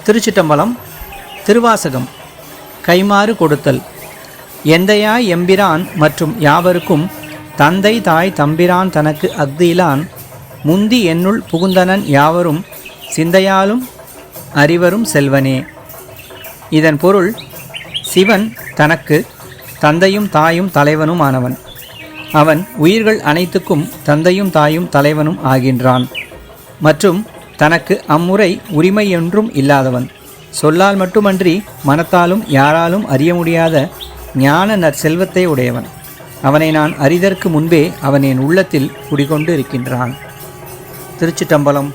திருச்சிட்டம்பலம். திருவாசகம். கைமாறு கொடுத்தல். எந்தையாய் எம்பிரான் மற்றும் யாவருக்கும் தந்தை தாய் தம்பிரான் தனக்கு அஃதிலான் முந்தி என்னுள் புகுந்தனன் யாவரும் சிந்தையாலும் அறிவரும் செல்வனே. இதன் பொருள், சிவன் தனக்கு தந்தையும் தாயும் தலைவனும் ஆனவன். அவன் உயிர்கள் அனைத்துக்கும் தந்தையும் தாயும் தலைவனும் ஆகின்றான். மற்றும் தனக்கு அம்முறை உரிமை என்றும் இல்லாதவன். சொல்லால் மட்டுமன்றி மனத்தாலும் யாராலும் அறிய முடியாத ஞான நற்செல்வத்தை உடையவன். அவனை நான் அறிதற்கு முன்பே அவன் என் உள்ளத்தில் குடிகொண்டு இருக்கின்றான். திருச்சிட்டம்பலம்.